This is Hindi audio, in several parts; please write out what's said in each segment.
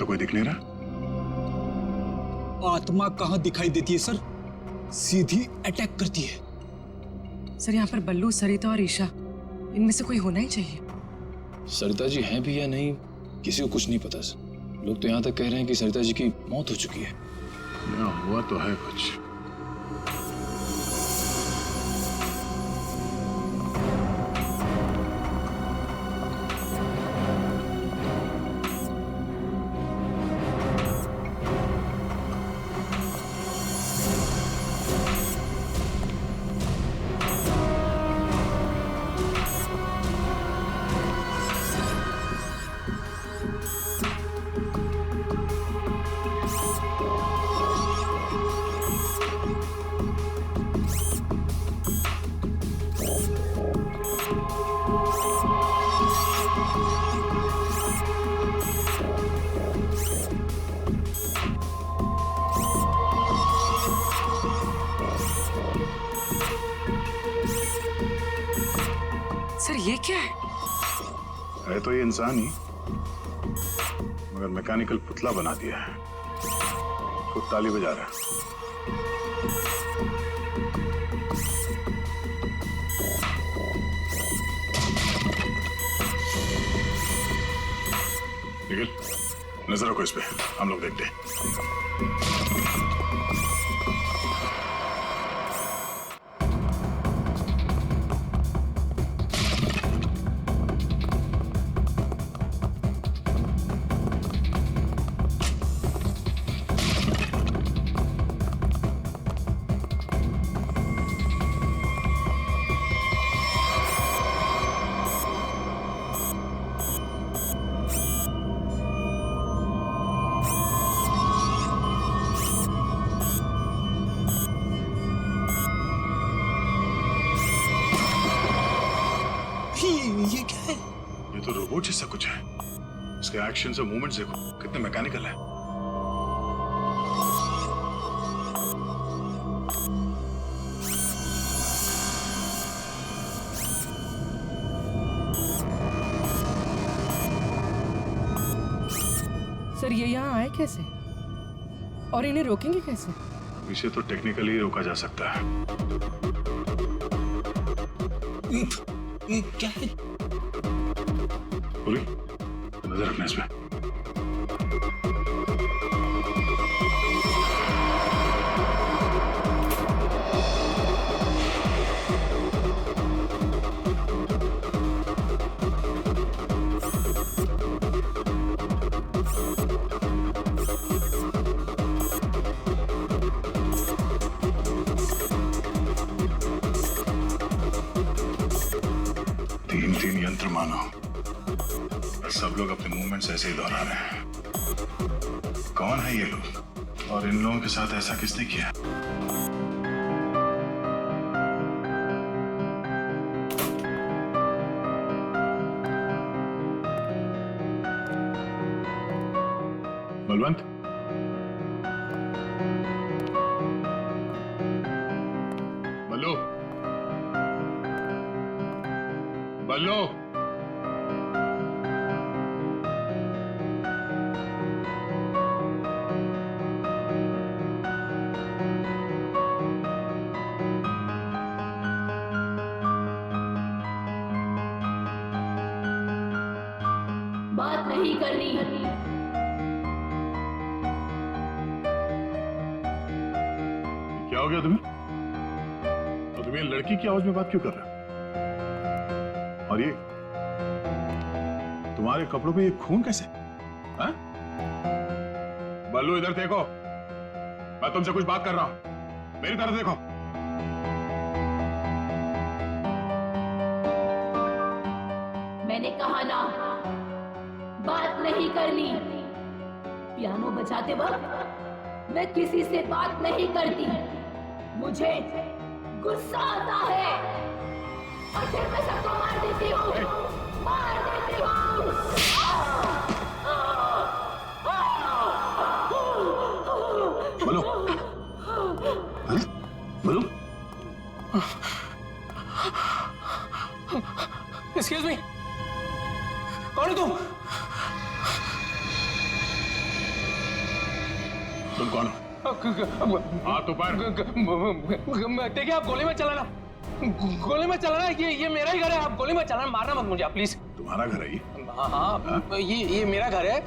तो कोई दिख नहीं रहा। आत्मा कहाँ दिखाई देती है सर, सीधी अटैक करती है। सर यहाँ पर बल्लू, सरिता और ईशा, इनमें से कोई होना ही चाहिए। सरिता जी हैं भी या नहीं किसी को कुछ नहीं पता सर। लोग तो यहाँ तक कह रहे हैं कि सरिता जी की मौत हो चुकी है। यहाँ हुआ तो है कुछ। सर ये क्या है तो ये इंसान ही, मगर मैकेनिकल पुतला बना दिया है। खुद ताली बजा रहा है। निखिल, नजर रखो इस पे, हम लोग देखते हैं। ये क्या है? ये तो रोबोट जैसा कुछ है। इसके एक्शंस और मूवमेंट्स देखो, कितने मैकेनिकल है। सर ये यहाँ आए कैसे और इन्हें रोकेंगे कैसे? इसे तो टेक्निकली रोका जा सकता है। ये क्या है? पूरी नजर रखना इस पे। तीन यंत्र मानो, सब लोग अपने मूवमेंट्स ऐसे ही दोहरा रहे हैं। कौन है ये लोग और इन लोगों के साथ ऐसा किसने किया? बलवंत, बल्लू, बल्लू, बात नहीं करनी। क्या हो गया तुम्हें? और तुम्हें लड़की की आवाज में बात क्यों कर रहे हो? और ये तुम्हारे कपड़ों पे ये खून कैसे? हाँ? बल्लू इधर देखो, मैं तुमसे कुछ बात कर रहा हूं, मेरी तरफ देखो। मैंने कहा ना, बात नहीं करनी। पियानो बजाते वक्त मैं किसी से बात नहीं करती। मुझे गुस्सा आता है और फिर मैं सबको मार देती हूँ, मार देती हूँ। बोलो, बोलो। एक्सक्यूज मी, कौन हो तुम? हाथ ऊपर। देखिए आप गोली मत चलाना, गोली मत चलाना, ये मेरा ही घर है, आप गोली मत चलाना, मारना मत मुझे आप प्लीज। तुम्हारा घर है ये? हाँ, ये मेरा घर है।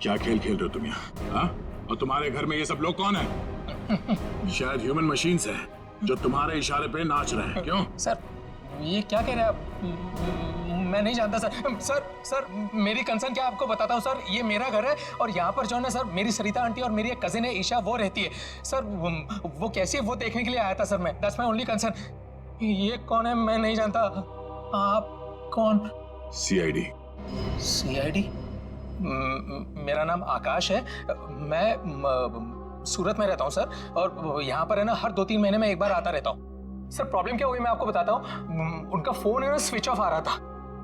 क्या खेल खेल रहे हो तुम यहाँ? हाँ? और तुम्हारे घर में ये सब लोग कौन है? शायद ह्यूमन मशीन्स हैं जो तुम्हारे इशारे पे नाच रहे हैं। क्यों? सर ये क्या कह रहे हैं आप? मैं नहीं जानता सर मेरी कंसर्न क्या आपको बताता हूँ सर, ये मेरा घर है और यहाँ पर जो है ना सर, मेरी सरिता आंटी और मेरी एक कजिन है ईशा, वो रहती है सर। वो कैसी है वो देखने के लिए आया था सर मैं, दैट्स माय ओनली कंसर्न। ये कौन है मैं नहीं जानता, आप कौन? CID। CID? मेरा नाम आकाश है, मैं सूरत में रहता हूँ सर, और यहाँ पर है ना हर 2-3 महीने में एक बार आता रहता हूँ। सर प्रॉब्लम क्या हुई मैं आपको बताता हूँ, उनका फोन है ना स्विच ऑफ आ रहा था,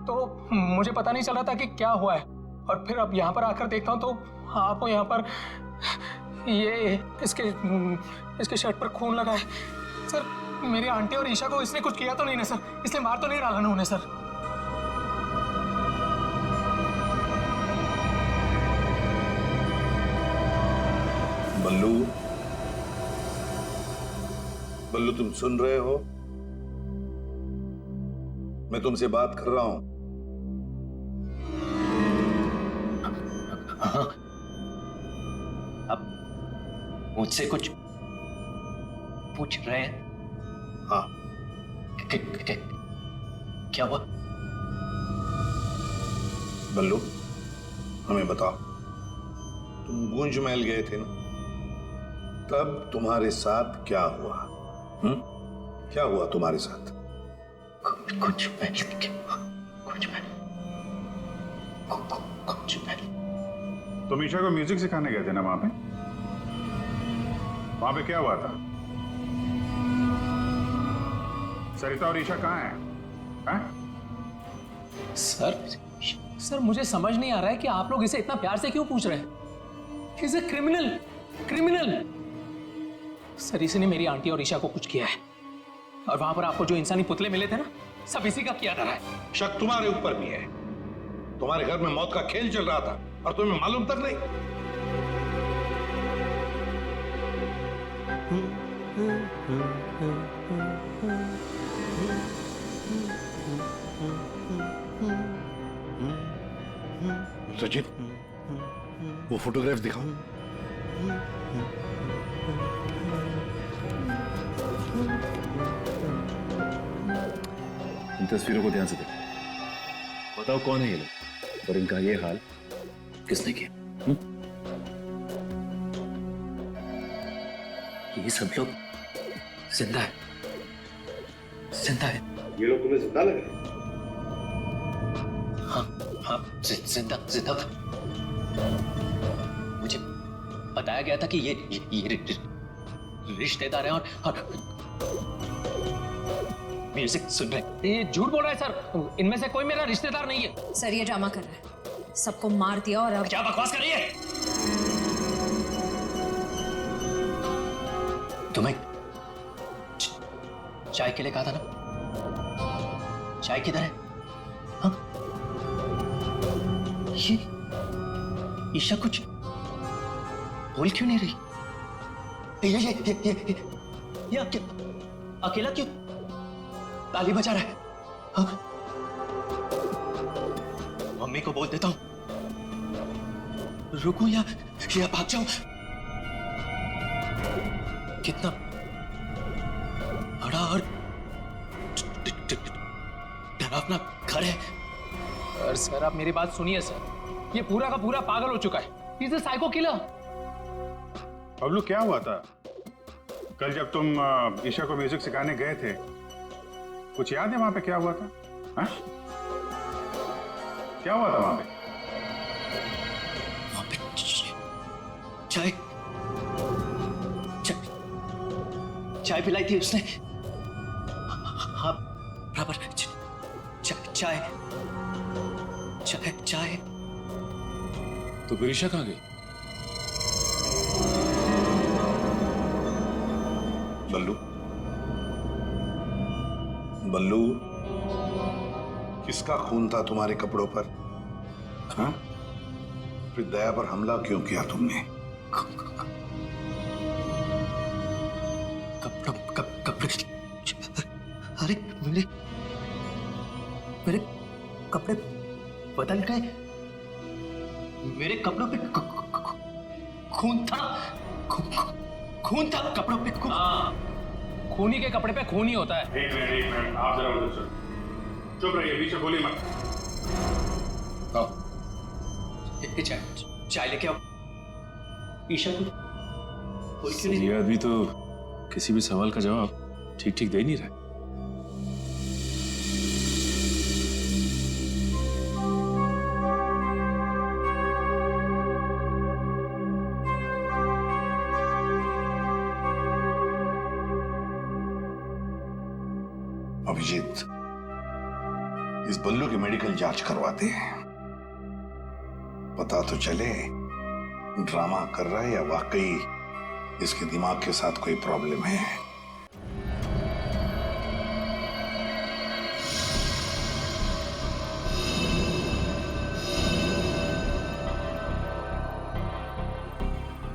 तो मुझे पता नहीं चल रहा था कि क्या हुआ है, और फिर अब यहाँ पर आकर देखता हूँ तो आपको यहाँ पर ये इसके शर्ट पर खून लगा है सर। मेरी आंटी और ईशा को इसने कुछ किया तो नहीं ना सर, इसने मार तो नहीं डाला ना उन्हें सर? बल्लू तुम सुन रहे हो? मैं तुमसे बात कर रहा हूं। हाँ, अब मुझसे कुछ पूछ रहे हैं? हाँ। क्या हुआ? बल्लू हमें बताओ, तुम गूंज महल गए थे ना, तब तुम्हारे साथ क्या हुआ? क्या हुआ तुम्हारे साथ? कुछ तुम ईशा को म्यूजिक सिखाने गए थे ना वहां पे? वहां पे क्या हुआ था? सरिता और ईशा कहाँ हैं? सर मुझे समझ नहीं आ रहा है कि आप लोग इसे इतना प्यार से क्यों पूछ रहे हैं। Is a criminal. सर इसी ने मेरी आंटी और ईशा को कुछ किया है, और वहां पर आपको जो इंसानी पुतले मिले थे ना, सब इसी का किया जा रहा है। शक तुम्हारे ऊपर भी है। तुम्हारे घर में मौत का खेल चल रहा था और तुम्हें मालूम तक नहीं। सचिन, वो फोटोग्राफ दिखाओ। इन तस्वीरों को ध्यान से देखो, बताओ कौन है ये लोग और इनका ये हाल किसने किया? ये सब लोग जिंदा है। ये लोग तुम्हें जिंदा लगे? हाँ, जिंदा। मुझे बताया गया था कि ये रिश्तेदार हैं और म्यूजिक सुन रहे। ये झूठ बोल रहा है सर, इनमें से कोई मेरा रिश्तेदार नहीं है। सर ये ड्रामा कर रहा है, सबको मार दिया और अब क्या बकवास कर रही है? तुम्हें चाय के लिए कहा था ना, चाय किधर है? हाँ? ये ईशा कुछ बोल क्यों नहीं रही? ये अकेला क्यों ताली बजा रहा है? हाँ? मम्मी को बोल देता हूं, रुकूं या भाग जाऊं? कितना बड़ा और डरावना घर है। सर आप मेरी बात सुनिए सर, ये पूरा का पूरा पागल हो चुका है। He's a psycho killer। Bablu क्या हुआ था कल जब तुम ईशा को म्यूजिक सिखाने गए थे? कुछ याद है वहां पे क्या हुआ था? हा? क्या हुआ था वहां पे? चाय पिलाई थी उसने। हाँ बराबर। चाय। तो फिर ईशा कहाँ गई? बल्लू, किसका खून था तुम्हारे कपड़ों पर? हाँ? फिर दया पर हमला क्यों किया तुमने? जल गए, मेरे कपड़ों पे खून था, खून था कपड़ों पे। हाँ, खूनी के कपड़े पे खून ही होता है। एक मिनट, आप जरा उधर चलो। चुप रहिए, बीच में बोलिए मत। चाय लेके आओ। ईशा को ये आदमी तो किसी भी सवाल का जवाब ठीक ठीक दे नहीं रहा। अभिजीत, इस बल्लू की मेडिकल जांच करवाते हैं, पता तो चले ड्रामा कर रहा है या वाकई इसके दिमाग के साथ कोई प्रॉब्लम है।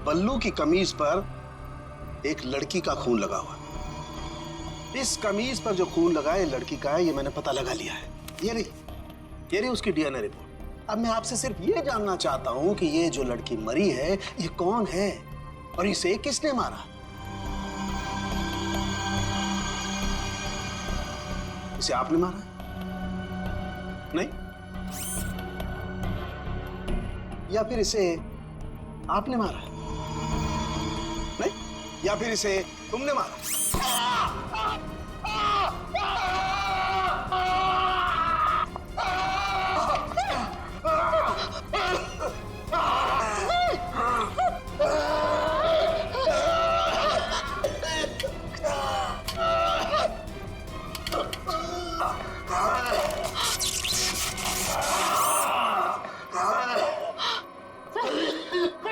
बल्लू की कमीज पर एक लड़की का खून लगा हुआ है। इस कमीज पर जो खून लगा है लड़की का है, ये मैंने पता लगा लिया है। ये रही उसकी डीएनए रिपोर्ट। अब मैं आपसे सिर्फ ये जानना चाहता हूं कि ये जो लड़की मरी है ये कौन है और इसे किसने मारा। इसे आपने मारा? नहीं? या फिर इसे आपने मारा? नहीं? या फिर इसे तुमने मारा?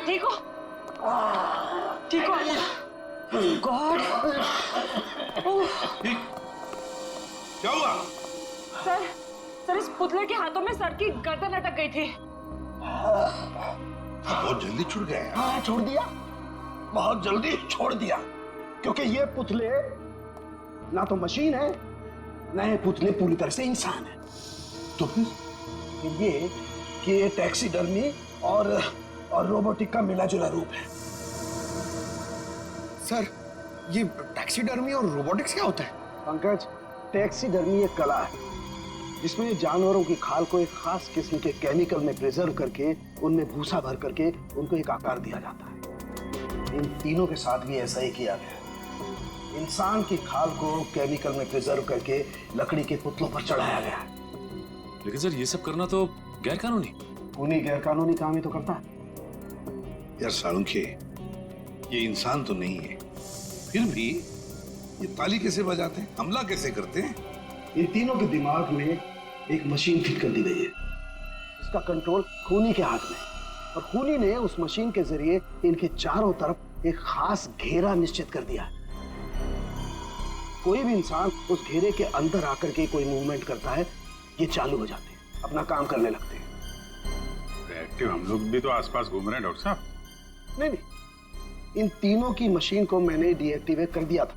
ठीक हो? ठीक हो? गॉड! क्या हुआ? सर इस पुतले के हाथों में सर की गर्दन अटक गई थी। बहुत जल्दी छूट गया। हाँ, छोड़ दिया, बहुत जल्दी छोड़ दिया, क्योंकि ये पुतले ना तो मशीन है ना ये पुतले पूरी तरह से इंसान है। तो फिर ये कि ये टैक्सीडर्मी और रोबोटिक का मिला जुला रूप है। सर, ये टैक्सीडर्मी और रोबोटिक्स क्या होता है? पंकज, टैक्सीडर्मी एक कला है जिसमें जानवरों की खाल को एक खास किस्म के केमिकल में प्रिजर्व करके उनमें भूसा भर करके उनको एक आकार दिया जाता है। इन तीनों के साथ भी ऐसा ही किया गया। इंसान की खाल को केमिकल में प्रिजर्व करके लकड़ी के पुतलों पर चढ़ाया गया है। लेकिन सर, ये सब करना तो गैर कानूनी। उन्हीं गैर कानूनी काम ही तो करता है। यार सालुंखे, ये इंसान तो नहीं है, फिर भी ये ताली कैसे बजाते हैं, हमला कैसे करते हैं? इन तीनों के दिमाग में एक मशीन फिट कर दी गई है। इसका कंट्रोल खूनी के हाथ में, और खूनी ने उस मशीन के जरिए इनके चारों तरफ एक खास घेरा निश्चित कर दिया है। कोई भी इंसान उस घेरे के अंदर आकर के कोई मूवमेंट करता है, ये चालू हो जाते हैं, अपना काम करने लगते हैं। एक्टिव हम लोग भी तो आसपास घूम रहे हैं डॉक्टर साहब। नहीं, इन तीनों की मशीन को मैंने डीएक्टिवेट कर दिया था।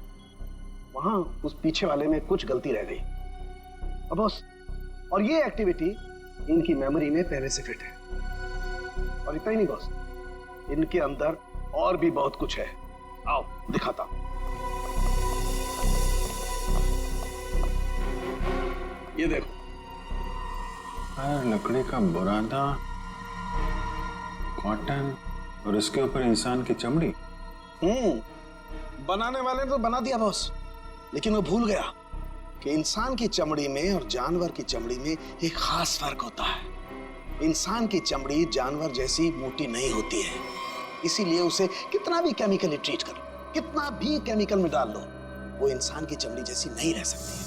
वहां उस पीछे वाले में कुछ गलती रह गई। अब बॉस, और ये एक्टिविटी इनकी मेमोरी में पहले से फिट है। और इतना ही नहीं बॉस, इनके अंदर और भी बहुत कुछ है। आओ दिखाता हूं। ये देखो, लकड़ी का बुरादा, कॉटन और इसके ऊपर इंसान की चमड़ी। बनाने वाले ने तो बना दिया बॉस, लेकिन वो भूल गया कि इंसान की चमड़ी में और जानवर की चमड़ी में एक खास फर्क होता है। इंसान की चमड़ी जानवर जैसी मोटी नहीं होती है, इसीलिए उसे कितना भी केमिकली ट्रीट कर लो, कितना भी केमिकल में डाल लो, वो इंसान की चमड़ी जैसी नहीं रह सकती है।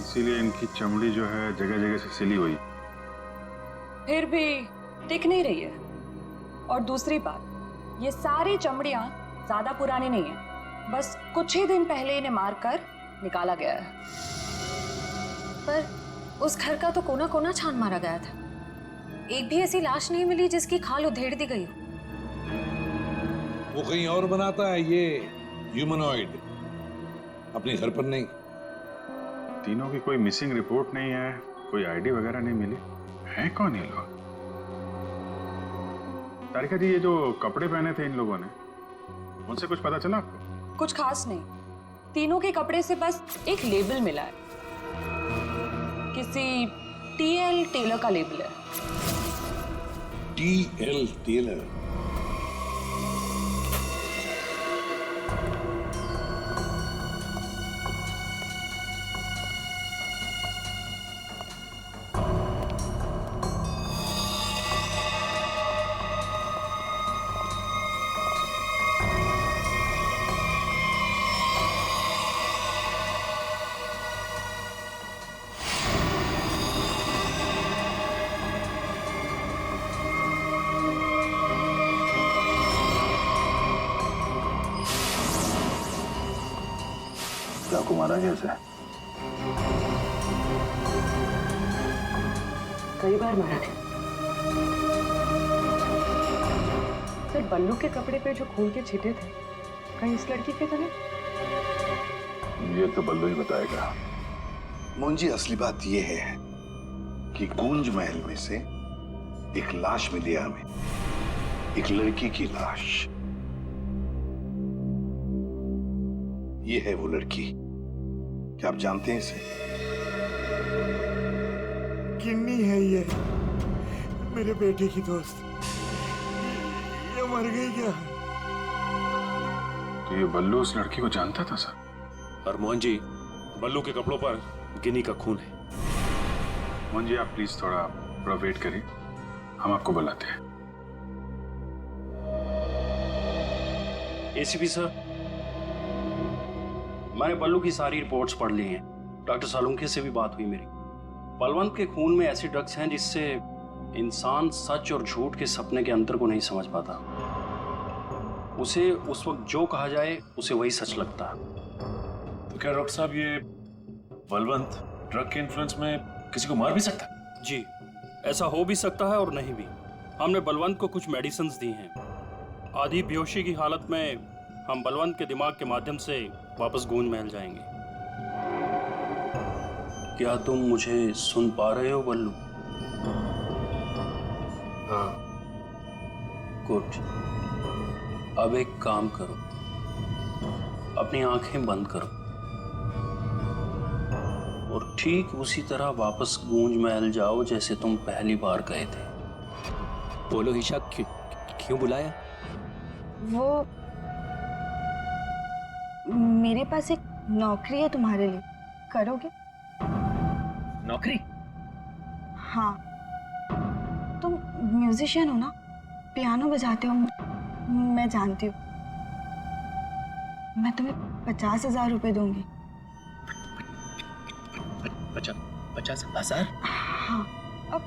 इसीलिए इनकी चमड़ी जो है जगह जगह से सिली हुई। फिर भी टिक नहीं रही है। और दूसरी बात, ये सारी चमड़ियां ज्यादा पुरानी नहीं है, बस कुछ ही दिन पहले इन्हें मारकर निकाला गया है। पर उस घर का तो कोना कोना छान मारा गया था, एक भी ऐसी लाश नहीं मिली जिसकी खाल उधेड़ दी गई हो। वो कहीं और बनाता है ये ह्यूमनॉइड, अपने घर पर नहीं। तीनों की कोई मिसिंग रिपोर्ट नहीं है, कोई आईडी वगैरह नहीं मिली। हैं कौन ये लोग? तारिका जी, ये जो कपड़े पहने थे इन लोगों ने, उनसे कुछ पता चला आपको? कुछ खास नहीं, तीनों के कपड़े से बस एक लेबल मिला है, किसी टीएल टेलर का लेबल है। TL tailor? चाकू मारा कैसे? कई बार मारा है सर। बल्लू के कपड़े पे जो खून के छींटे थे, कहीं इस लड़की के तो नहीं? ये तो बल्लू ही बताएगा। मुंजी, असली बात यह है कि गूंज महल में से एक लाश मिली हमें, एक लड़की की लाश। ये है वो लड़की। क्या आप जानते हैं इसे? किन्नी है ये, मेरे बेटे की दोस्त। ये मर गई क्या? तो ये बल्लू उस लड़की को जानता था सर? और मोहन जी, बल्लू के कपड़ों पर गिनी का खून है। मोहन जी, आप प्लीज थोड़ा वेट करिए, हम आपको बुलाते हैं। एसीपी सर, मैंने बल्लू की सारी रिपोर्ट्स पढ़ ली हैं। डॉक्टर सालुंखे से भी बात हुई मेरी। बलवंत के खून में ऐसे ड्रग्स हैं जिससे इंसान सच और झूठ के सपने के अंतर को नहीं समझ पाता। उसे उस वक्त जो कहा जाए उसे वही सच लगता है। तो क्या डॉक्टर साहब, ये बलवंत ड्रग के इन्फ्लुएंस में किसी को मार भी सकता है? जी, ऐसा हो भी सकता है और नहीं भी। हमने बलवंत को कुछ मेडिसिन्स दी हैं। आधी बेहोशी की हालत में हम बलवंत के दिमाग के माध्यम से वापस गूंज महल जाएंगे। क्या तुम मुझे सुन पा रहे हो बल्लू? हाँ। गुड। अब एक काम करो, अपनी आंखें बंद करो और ठीक उसी तरह वापस गूंज महल जाओ जैसे तुम पहली बार गए थे। बोलो ईशा, क्यों बुलाया? वो मेरे पास एक नौकरी है तुम्हारे लिए, करोगे? नौकरी? हाँ, तुम म्यूजिशियन हो ना, पियानो बजाते हो, मैं जानती हूँ। मैं तुम्हें 50,000 रुपए दूंगी। 50,000? हाँ, अब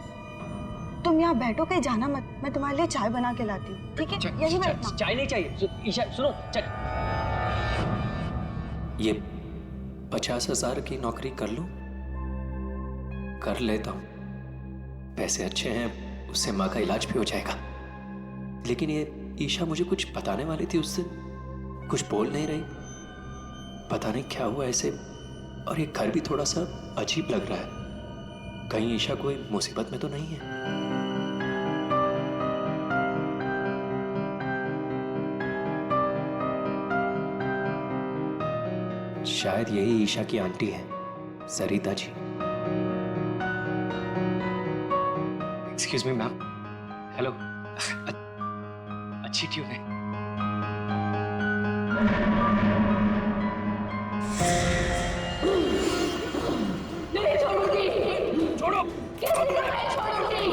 तुम यहाँ बैठो, कहीं जाना मत, मैं तुम्हारे लिए चाय बना के लाती हूँ, ठीक है? यही बैठना। चाय नहीं चाहिए ईशा, सुनो। ये 50,000 की नौकरी कर लूं? कर लेता हूं, पैसे अच्छे हैं, उससे माँ का इलाज भी हो जाएगा। लेकिन ये ईशा मुझे कुछ बताने वाली थी, उससे कुछ बोल नहीं रही। पता नहीं क्या हुआ ऐसे, और ये घर भी थोड़ा सा अजीब लग रहा है। कहीं ईशा कोई मुसीबत में तो नहीं है? शायद यही ईशा की आंटी है, Sarita ji. Excuse me ma'am. Hello. अच्छी ट्यून है। नहीं छोड़ूंगी। छोड़ो। नहीं छोड़ूंगी।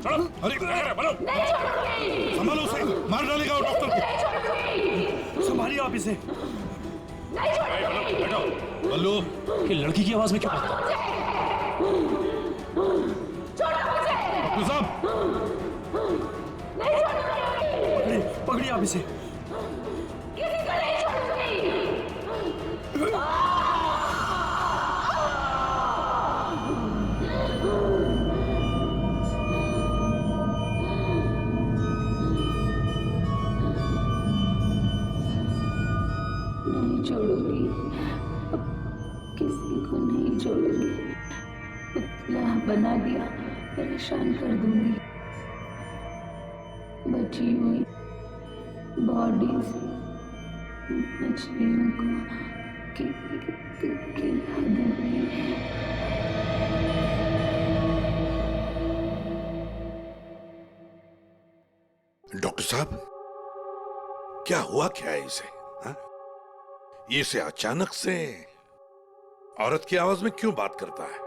छोड़ो। अरे क्या कर रहे हो? नहीं छोड़ूंगी। संभालो उसे, मार डालेगा वो डॉक्टर को। नहीं छोड़ूंगी। संभालिए आप इसे। नहीं छोड़ूंगी। बल्लू, ये लड़की की आवाज में क्या बात? डॉक्टर साहब, नहीं छोड़ूंगी। पकड़िए आप इसे। किसी को नहीं छोड़ूंगी। नहीं छोड़ूंगी, किसी को नहीं छोड़ूंगी। पुतला बना दिया। परेशान कर दूंगी। बची हुई बॉडीज मछलियों को खिला दूंगी। डॉक्टर साहब, क्या हुआ क्या है इसे? हाँ? ये इसे अचानक से औरत की आवाज में क्यों बात करता है?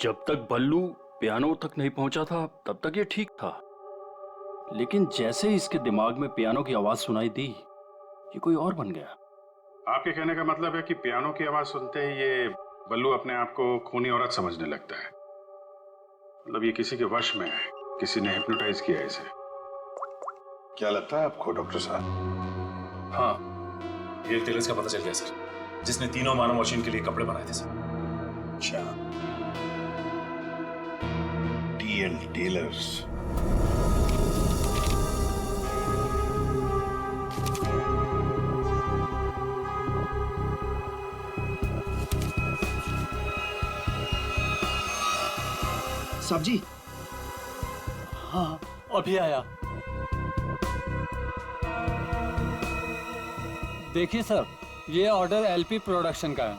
जब तक बल्लू पियानो तक नहीं पहुंचा था तब तक ये ठीक था, लेकिन जैसे ही इसके दिमाग में पियानो की आवाज सुनाई दी, ये कोई और बन गया। आपके कहने का मतलब है कि पियानो की आवाज सुनते ही ये बल्लू अपने आप को खूनी औरत समझने लगता है। मतलब ये किसी के वश में है, किसी ने हिप्नोटाइज किया है इसे। क्या लगता है आपको डॉक्टर साहब? हाँ, ये टेलर्स का पता चल गया सर, जिसने तीनों मानव मशीन के लिए कपड़े बनाए थे सर। अच्छा, टीएल टेलर्स। साहब जी। हाँ, अभी आया। देखिए सर, ये ऑर्डर एलपी प्रोडक्शन का है।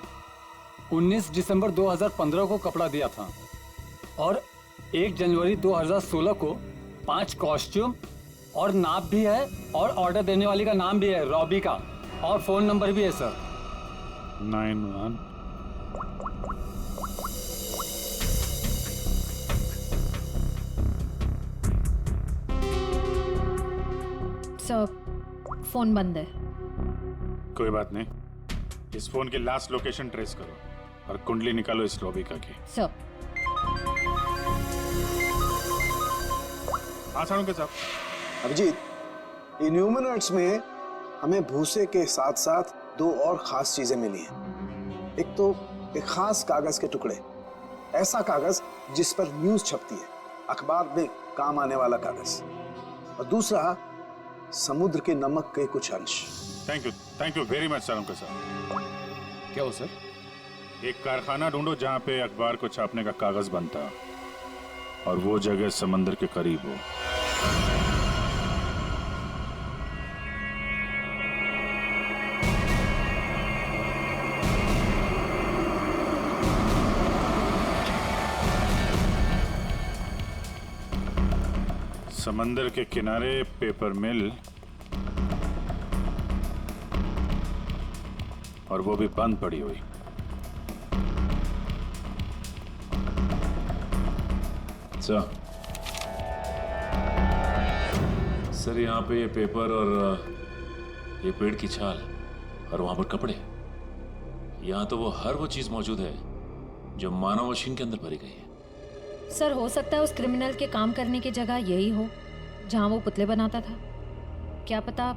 19 दिसंबर 2015 को कपड़ा दिया था और 1 जनवरी 2016 को 5 कॉस्ट्यूम और नाप भी है, और ऑर्डर देने वाली का नाम भी है, रॉबी का, और फोन नंबर भी है सर। 91 सर, फोन बंद है। कोई बात नहीं, इस फोन की लास्ट लोकेशन ट्रेस करो और कुंडली निकालो इस रॉबिका की। सर। हाँ साळुंखे साहब। अभिजीत, इन ह्यूमनॉइड्स में हमें भूसे के साथ साथ 2 और खास चीजें मिली हैं। एक तो एक खास कागज के टुकड़े, ऐसा कागज जिस पर न्यूज छपती है, अखबार में काम आने वाला कागज, और दूसरा समुद्र के नमक के कुछ अंश। Thank you very much Salunkhe साहब। क्या हो सर? एक कारखाना ढूंढो जहां पे अखबार को छापने का कागज बनता, और वो जगह समंदर के करीब हो। समंदर के किनारे पेपर मिल, और वो भी बंद पड़ी हुई। सर यहाँ पे ये पेपर और ये पेड़ की छाल और वहां पर कपड़े, यहाँ तो वो हर वो चीज मौजूद है जो मानव मशीन के अंदर भरी गई है। सर, हो सकता है उस क्रिमिनल के काम करने की जगह यही हो जहां वो पुतले बनाता था। क्या पता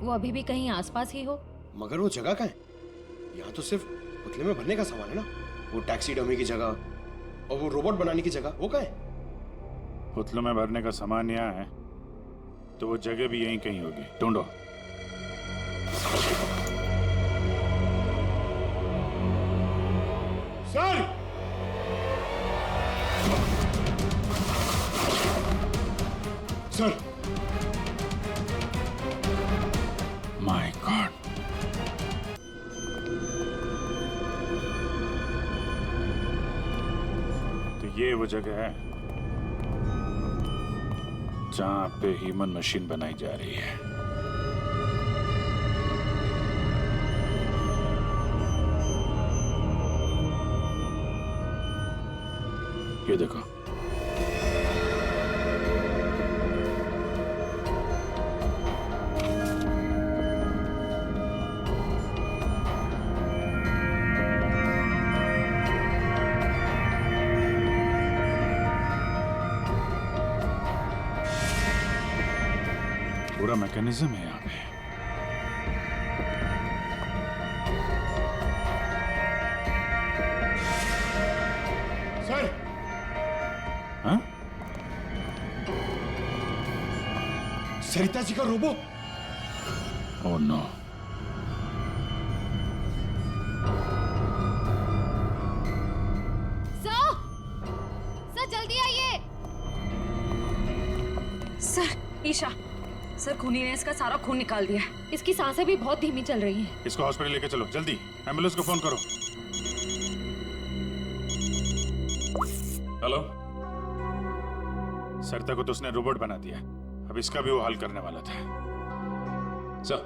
वो अभी भी कहीं आसपास ही हो। मगर वो जगह कहाँ है? यहाँ तो सिर्फ पुतले में भरने का सामान है ना। वो टैक्सी डमी की जगह और वो रोबोट बनाने की जगह, वो कहाँ है? पुतलों में भरने का सामान यहाँ है, तो वो जगह भी यहीं कहीं होगी। ढूंढो। सर! सर! माय गॉड, तो ये वो जगह है जहां पे ह्यूमन मशीन बनाई जा रही है। ये देखो, पूरा मैकेनिज्म है यहाँ पे। सर! हाँ? सरिता जी का रोबो? Oh no. सर, जल्दी ईशा, सर खूनी ने इसका सारा खून निकाल दिया। इसकी सांसें भी बहुत धीमी चल रही हैं। इसको हॉस्पिटल लेके चलो जल्दी, एम्बुलेंस को फोन करो। हेलो, सरिता को तो उसने रोबोट बना दिया, अब इसका भी वो हल करने वाला था। सर,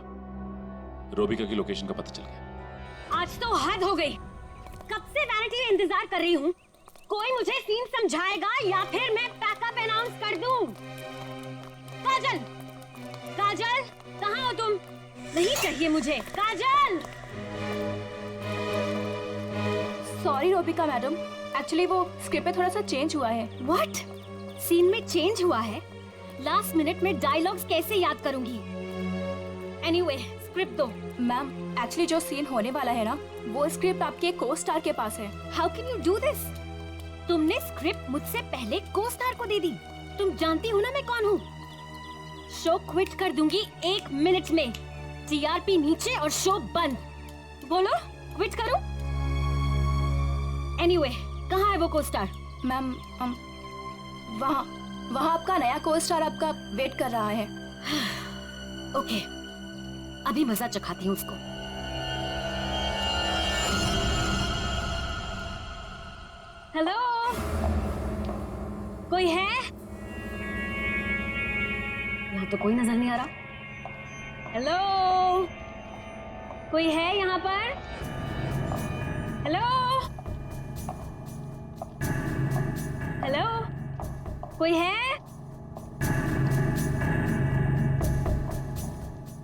रोबिका की लोकेशन का पता चल गया। आज तो हद हो गई। कब से वैनिटी में इंतजार कर रही हूँ। कोई मुझे सीन समझाएगा या फिर मैं पैकअप अनाउंस कर दूं। काजल, काजल, कहाँ हो तुम? नहीं चाहिए मुझे काजल। सॉरी रोबिका मैडम, एक्चुअली वो स्क्रिप्ट में थोड़ा सा चेंज हुआ है। व्हाट? सीन में चेंज हुआ है? लास्ट मिनट में डायलॉग्स कैसे याद करूंगी? एनीवे, स्क्रिप्ट दो। मैम, एक्चुअली जो सीन होने वाला है ना, वो स्क्रिप्ट आपके को स्टार के पास है। How can you do this? तुमने स्क्रिप्ट मुझसे पहले को स्टार को दे दी। तुम जानती हो ना मैं कौन हूँ। शो क्विट कर दूंगी 1 मिनट में। टीआरपी नीचे और शो बंद। बोलो, क्विट करूं? एनीवे, कहाँ है वो को स्टार? मैम, वहाँ आपका नया को स्टार आपका वेट कर रहा है। ओके, अभी मजा चखाती हूँ उसको। हेलो, कोई है? यहाँ तो कोई नजर नहीं आ रहा। हेलो, कोई है यहाँ पर? हेलो, हेलो, कोई है?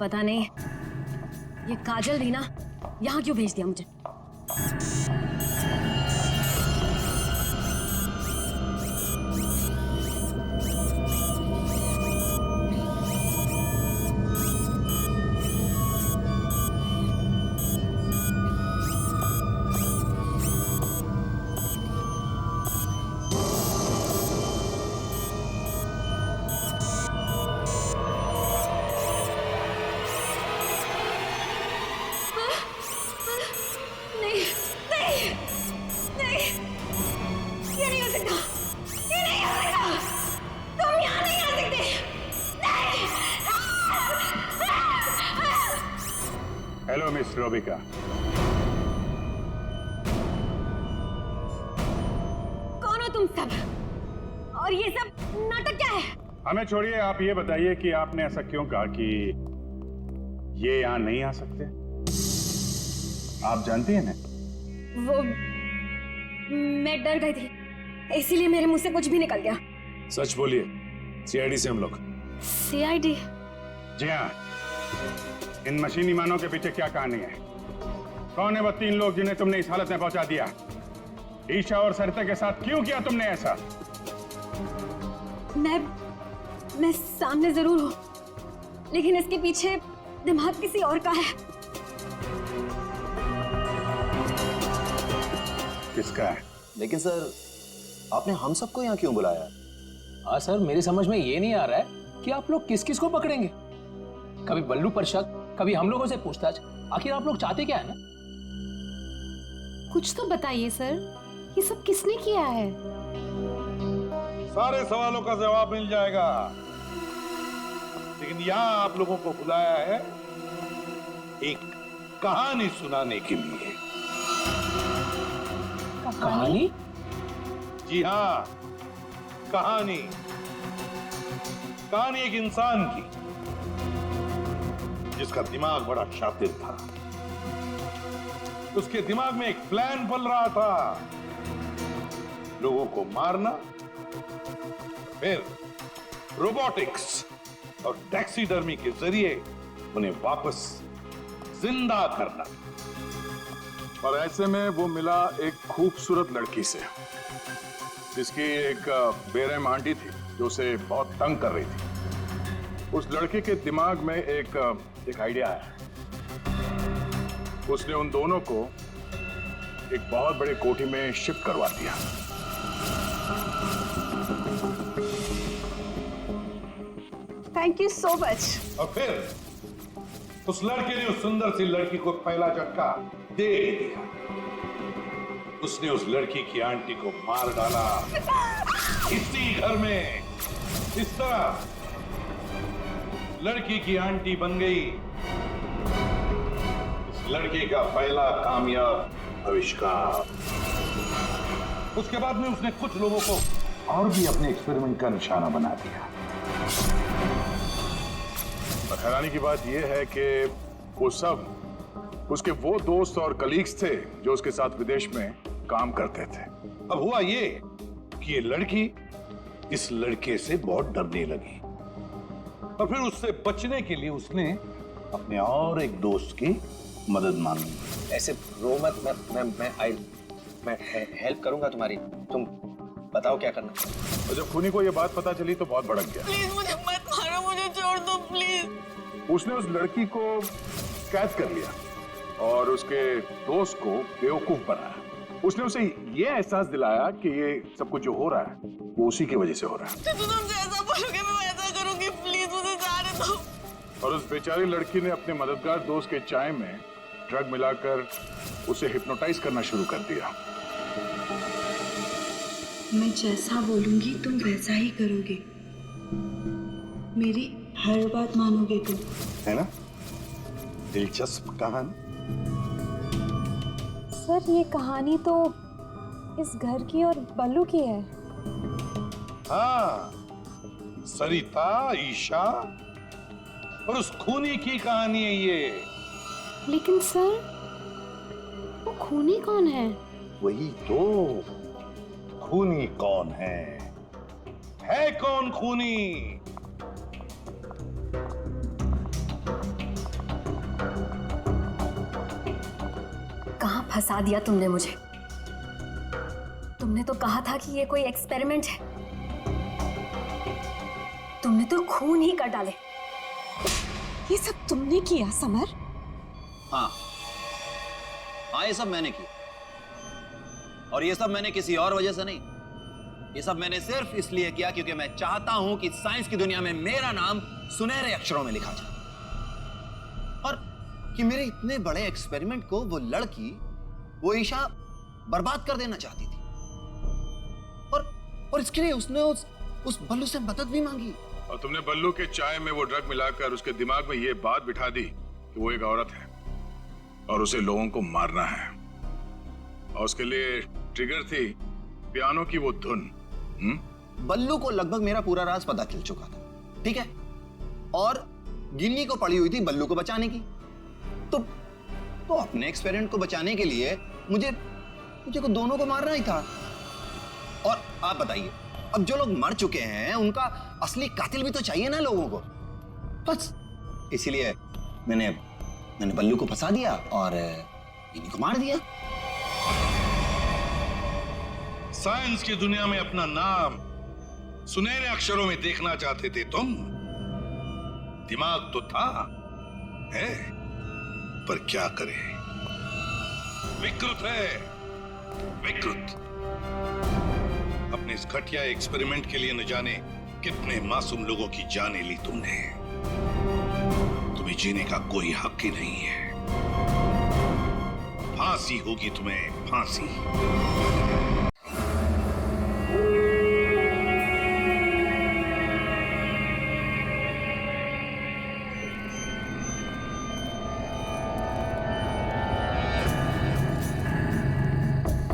पता नहीं ये काजल भी ना यहाँ क्यों भेज दिया मुझे। Hello miss Robika. कौन हो तुम सब? और ये सब नाटक क्या है? हमें छोड़िए, आप ये बताइए कि आपने ऐसा क्यों कहा कि ये यहाँ नहीं आ सकते? आप जानती हैं ना? वो मैं डर गई थी, इसीलिए मेरे मुंह से कुछ भी निकल गया। सच बोलिए, सीआईडी से हम लोग। सीआईडी? जी हाँ। इन मशीनी मानव के पीछे क्या कहानी है? कौन है वो 3 लोग जिन्हें तुमने इस हालत में पहुंचा दिया? ईशा और सरिता के साथ क्यों किया तुमने ऐसा? मैं सामने जरूर हूं, लेकिन इसके पीछे दिमाग किसी और का है। किसका है? लेकिन सर, आपने हम सबको यहाँ क्यों बुलाया? हाँ सर, मेरी समझ में ये नहीं आ रहा है कि आप लोग किस किस को पकड़ेंगे। कभी बल्लू पर शक, कभी हम लोगों से पूछताछ। आखिर आप लोग चाहते क्या है ना? कुछ तो बताइए सर, ये सब किसने किया है? सारे सवालों का जवाब मिल जाएगा, लेकिन यहाँ आप लोगों को बुलाया है एक कहानी सुनाने के लिए। कहानी? जी हाँ, कहानी। कहानी एक इंसान की जिसका दिमाग बड़ा शातिर था। उसके दिमाग में एक प्लान पल रहा था, लोगों को मारना, फिर रोबोटिक्स और टैक्सीडर्मी के जरिए उन्हें वापस जिंदा करना। और ऐसे में वो मिला एक खूबसूरत लड़की से, जिसकी एक बेरहम आंटी थी जो उसे बहुत तंग कर रही थी। उस लड़के के दिमाग में एक आइडिया आया। उसने उन दोनों को एक बहुत बड़े कोठी में शिफ्ट करवा दिया। Thank you so much. और फिर उस लड़के ने उस सुंदर सी लड़की को पहला झटका दे दिया। उसने उस लड़की की आंटी को मार डाला, इसी घर में, इस तरह। लड़की की आंटी बन गई। इस लड़की का पहला कामयाब आविष्कार। उसके बाद में उसने कुछ लोगों को और भी अपने एक्सपेरिमेंट का निशाना बना दिया। पर हैरानी की बात यह है कि वो सब उसके वो दोस्त और कलीग्स थे जो उसके साथ विदेश में काम करते थे। अब हुआ ये कि ये लड़की इस लड़के से बहुत डरने लगी और फिर उससे बचने के लिए उसने अपने और एक दोस्त की मदद मांगी। ऐसे रो मत, मैं हेल्प करूंगा तुम्हारी, तुम बताओ क्या करना। और जब खूनी को ये बात पता चली तो बहुत भड़क गया। प्लीज मुझे मत मारो, मुझे छोड़ दो प्लीज। उसने उस लड़की को कैद कर लिया और उसके दोस्त को बेवकूफ बनाया। उसने उसे ये एहसास दिलाया कि ये सब कुछ जो हो रहा है वो उसी की वजह से हो रहा है। तो तुम जैसा बोलोगे मैं वैसा करूंगी, प्लीज मुझे जाने दो। और उस बेचारी लड़की ने अपने मददगार दोस्त के चाय में ड्रग मिलाकर उसे हिप्नोटाइज करना शुरू कर दिया। मैं जैसा बोलूंगी तुम वैसा ही करोगे, मेरी हर बात मानोगे तुम, है ना? दिलचस्प कहानी। सर ये कहानी तो इस घर की और बल्लू की है। हाँ, सरिता, ईशा और उस खूनी की कहानी है ये। लेकिन सर वो खूनी कौन है? वही तो, खूनी कौन है कौन खूनी? कहाँ फंसा दिया तुमने मुझे? तुमने तो कहा था कि ये कोई एक्सपेरिमेंट है, तुमने तो खून ही कर डाले। ये सब तुमने किया समर? हाँ, ये सब मैंने किया। और ये सब मैंने किसी और वजह से नहीं, ये सब मैंने सिर्फ इसलिए किया क्योंकि मैं चाहता हूं कि साइंस की दुनिया में मेरा नाम सुनहरे अक्षरों में लिखा जाए और कि मेरे इतने बड़े एक्सपेरिमेंट को वो लड़की, वो ईशा बर्बाद कर देना चाहती थी। और इसके लिए उसने उस बल्लू से मदद भी मांगी। और तुमने बल्लू के चाय में वो ड्रग मिलाकर उसके दिमाग में ये बात बिठा दी कि वो एक औरत है और उसे लोगों को मारना है। और उसके लिए ट्रिगर थी पियानो की वो धुन। बल्लू को लगभग मेरा पूरा राज पता चल चुका था, ठीक है? और गिन्नी को पड़ी हुई थी बल्लू को बचाने की। तो अपने एक्सपेरिमेंट को बचाने के लिए मुझे को दोनों को मारना ही था। और आप बताइए, अब जो लोग मर चुके हैं उनका असली कातिल भी तो चाहिए ना लोगों को। बस इसीलिए मैंने बल्लू को फंसा दिया और गिन्नी को मार दिया। साइंस की दुनिया में अपना नाम सुनहरे अक्षरों में देखना चाहते थे तुम। दिमाग तो था, है, पर क्या करें, विकृत है, विकृत। अपने इस घटिया एक्सपेरिमेंट के लिए न जाने कितने मासूम लोगों की जानें ली तुमने। तुम्हें जीने का कोई हक ही नहीं है। फांसी होगी तुम्हें, फांसी।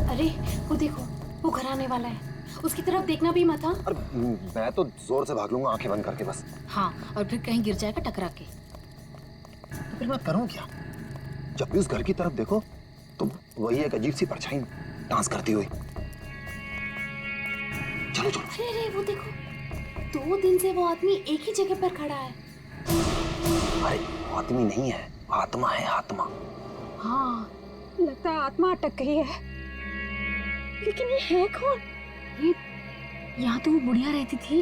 अरे वो देखो, वो घर आने वाला है, उसकी तरफ देखना भी मत। हाँ, मैं तो जोर से भाग लूंगा आंखें बंद करके बस। हाँ, और फिर कहीं गिर जाएगा टकरा के। तो फिर मैं करूं क्या? जब भी उस घर की तरफ देखो तो वही एक अजीब सी परछाई डांस करती हुई। चलो चलो। अरे वो देखो, 2 दिन से वो आदमी एक ही जगह पर खड़ा है। अरे आदमी नहीं है, आत्मा है, आत्मा। हाँ, लगता है आत्मा अटक गई है। लेकिन ये है कौन? ये यहाँ तो वो बुढ़िया रहती थी,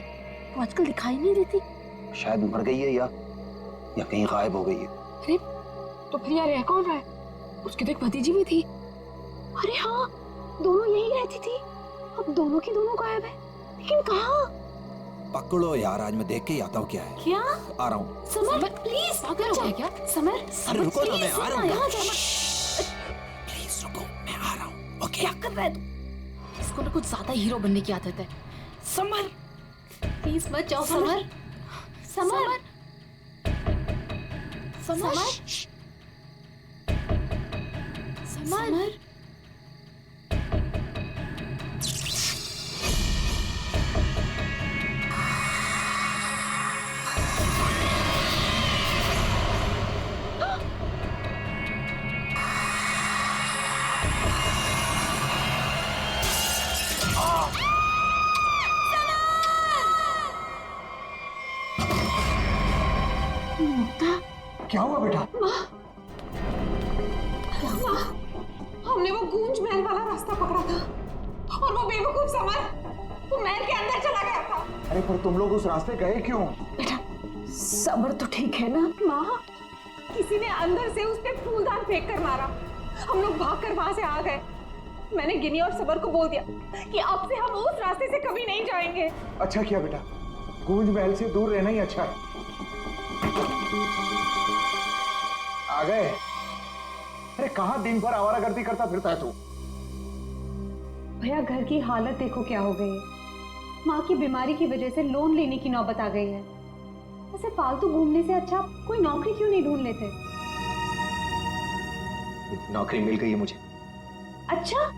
वो आजकल दिखाई नहीं देती। शायद मर गई है या कहीं गायब हो गई है। अरे तो फिर यार रह कौन रहा है? उसकी तो एक भतीजी भी थी। अरे हाँ, दोनों यही रहती थी। अब दोनों की दोनों गायब है, लेकिन कहाँ? पकड़ो यार, आज मैं देख के ही आता हूँ क्या है। क्या? आ रहा हूँ। समर प्लीज, पागल हो गया क्या? समर, अरे रुको ना, मैं आ रहा हूँ। यहाँ जाना। प्लीज रुको, मैं आ रहा हूँ। ओके। क्या कर रहा है तू? इसको ना कुछ ज्यादा हीरो बनने की आदत है। समर प्लीज मत जाओ। समर, समर, समर समर क्या हुआ बेटा? माँ, हमने वो गूंज महल वाला रास्ता पकड़ा था और वो बेवकूफ समर वो महल के अंदर चला गया था। अरे पर तुम लोग उस रास्ते गए क्यों? बेटा सबर तो ठीक है ना? माँ, किसी ने अंदर से उस पे फूलदान फेंक कर मारा। हम लोग भागकर वहां से आ गए। मैंने गिनी और सबर को बोल दिया कि अब से हम उस रास्ते से कभी नहीं जाएंगे। अच्छा किया बेटा, गूंज महल से दूर रहना ही अच्छा है। आ गए? अरे कहाँ दिन भर आवारागर्दी करता फिरता है तू? भैया घर की हालत देखो क्या हो गई है। माँ की बीमारी की वजह से लोन लेने की नौबत आ गई है। ऐसे फालतू घूमने से अच्छा कोई नौकरी क्यों नहीं ढूंढ लेते? नौकरी मिल गई है मुझे। अच्छा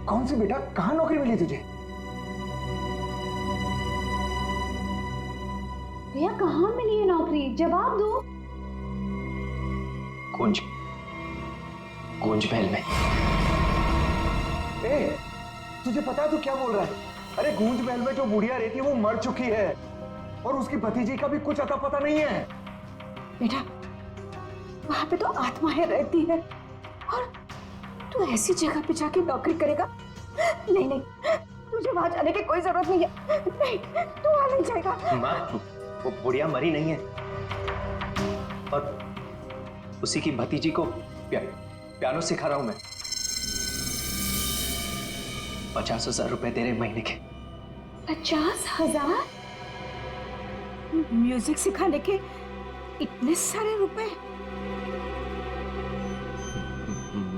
कौन सी बेटा? कहाँ नौकरी मिली तुझे? भैया कहाँ मिली है नौकरी? जवाब दो। गूंज महल में। ए, तुझे पता है तू क्या बोल रहा है? अरे गूंज महल में जो बुढ़िया रहती है वो मर चुकी है और उसकी भतीजी का भी कुछ अता पता नहीं है। बेटा वहां पे तो आत्माएं रहती है और तू ऐसी जगह पे जाके नौकरी करेगा? नहीं नहीं, तुझे वहां जाने की कोई जरूरत नहीं है। नहीं, तू वहां नहीं जाएगा। माँ, वो बुढ़िया मरी नहीं है और उसी की भतीजी को पियानो सिखा रहा हूं मैं। 50,000 रुपए दे रहे महीने के। 50,000? म्यूजिक सिखाने के इतने सारे रुपए?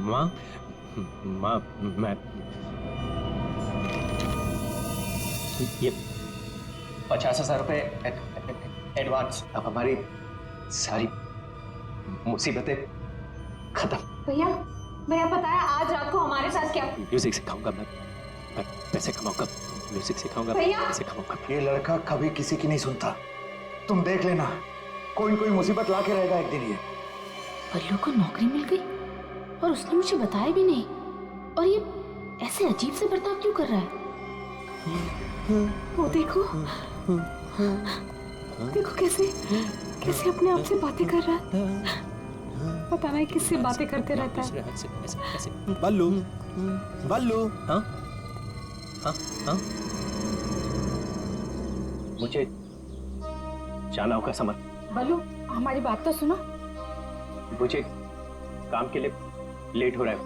माँ मैं ये 50,000 रुपए एडवांस। अब हमारी सारी मुसीबतें खत्म। भैया भैया पता है आज रात को हमारे साथ क्या? म्यूजिक सिखाऊंगा मैं पैसे कमाऊंगा। म्यूजिक सिखाऊंगा, पैसे कमाऊंगा। ये लड़का कभी किसी की नहीं सुनता। तुम देख लेना, कोई कोई मुसीबत ला के रहेगा एक दिन ये। बल्लू को नौकरी मिल गई और उसने मुझे बताया भी नहीं। और ये ऐसे अजीब से बर्ताव क्यों कर रहा है? वो देखो देखो कैसे कैसे अपने आप से बातें कर रहा है। पता नहीं किससे बातें करते रहता है। बल्लू बल्लू। हाँ हाँ हाँ, मुझे जाना होगा समर। बल्लू हमारी बात तो सुनो। मुझे काम के लिए लेट हो रहा है।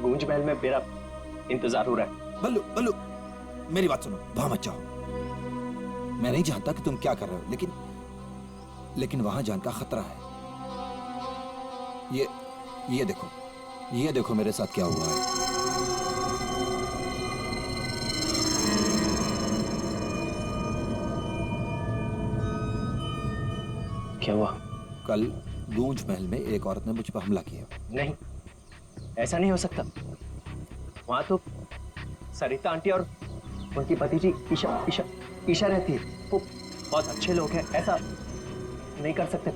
गूंज महल में मेरा इंतजार हो रहा है। बल्लू बल्लू मेरी बात सुनो, वहां मत जाओ। मैं नहीं जानता कि तुम क्या कर रहे हो, लेकिन वहां जाने का खतरा है। ये देखो मेरे साथ क्या हुआ है। क्या हुआ? कल गूंज महल में एक औरत ने मुझ पर हमला किया। नहीं, ऐसा नहीं हो सकता। वहां तो सरिता आंटी और उनकी भतीजी ईशा रहती है। वो बहुत अच्छे लोग हैं, ऐसा नहीं कर सकते।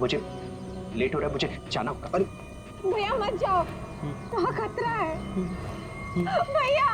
मुझे लेट हो रहा है, मुझे जाना होगा। अरे भैया मत जाओ, वहाँ खतरा है। भैया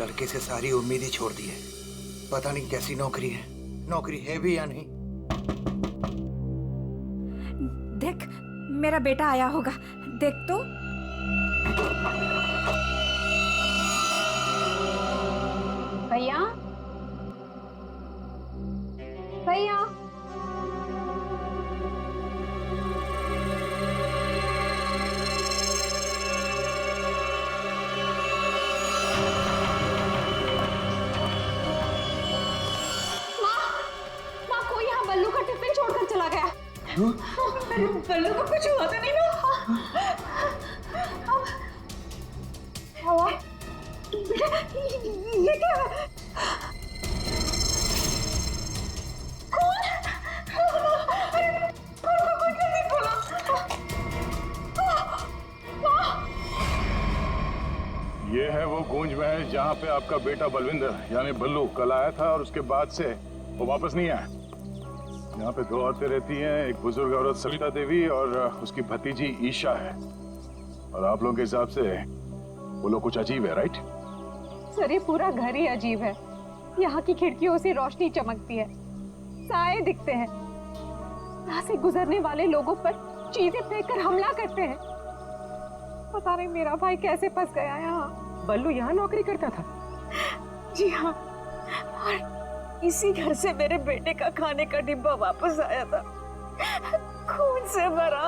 लड़के से सारी उम्मीद ही छोड़ दी है। पता नहीं कैसी नौकरी है, नौकरी है भी या नहीं। देख, मेरा बेटा आया होगा, देख तो। भैया, भैया, माँ, कोई यहाँ बल्लू का टिफिन छोड़कर चला गया। बल्लू को कुछ हुआ तो नहीं ना? ये क्या है? कौन? अरे, कौन कैसे खोला? ये है वो गूंज महल जहाँ पे आपका बेटा बलविंदर यानी बल्लू कल आया था और उसके बाद से वो वापस नहीं आया। यहाँ पे 2 औरतें रहती हैं, एक बुजुर्ग औरत सविता देवी और उसकी भतीजी ईशा है। और आप लोगों के हिसाब से वो लोग कुछ अजीब है, राइट? सर, ये पूरा घर ही अजीब है। यहाँ की खिड़कियों से रोशनी चमकती है, साए दिखते हैं, यहाँ से गुजरने वाले लोगों पर चीजें फेंककर हमला करते हैं। पता नहीं मेरा भाई कैसे फंस गया यहाँ। बल्लू यहाँ नौकरी करता था? जी हाँ, और इसी घर से मेरे बेटे का खाने का डिब्बा वापस आया था, खून से भरा।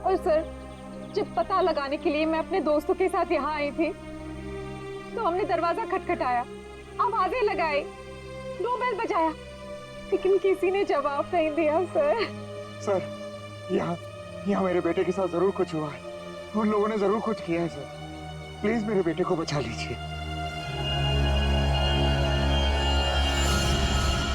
और सर, जब पता लगाने के लिए मैं अपने दोस्तों के साथ यहाँ आई थी तो हमने दरवाजा खटखटाया, आवाजें लगाई, डोरबेल बजाया, लेकिन किसी ने जवाब नहीं दिया। सर, यहाँ मेरे बेटे के साथ जरूर कुछ हुआ है। उन लोगों ने जरूर कुछ किया है सर। प्लीज मेरे बेटे को बचा लीजिए।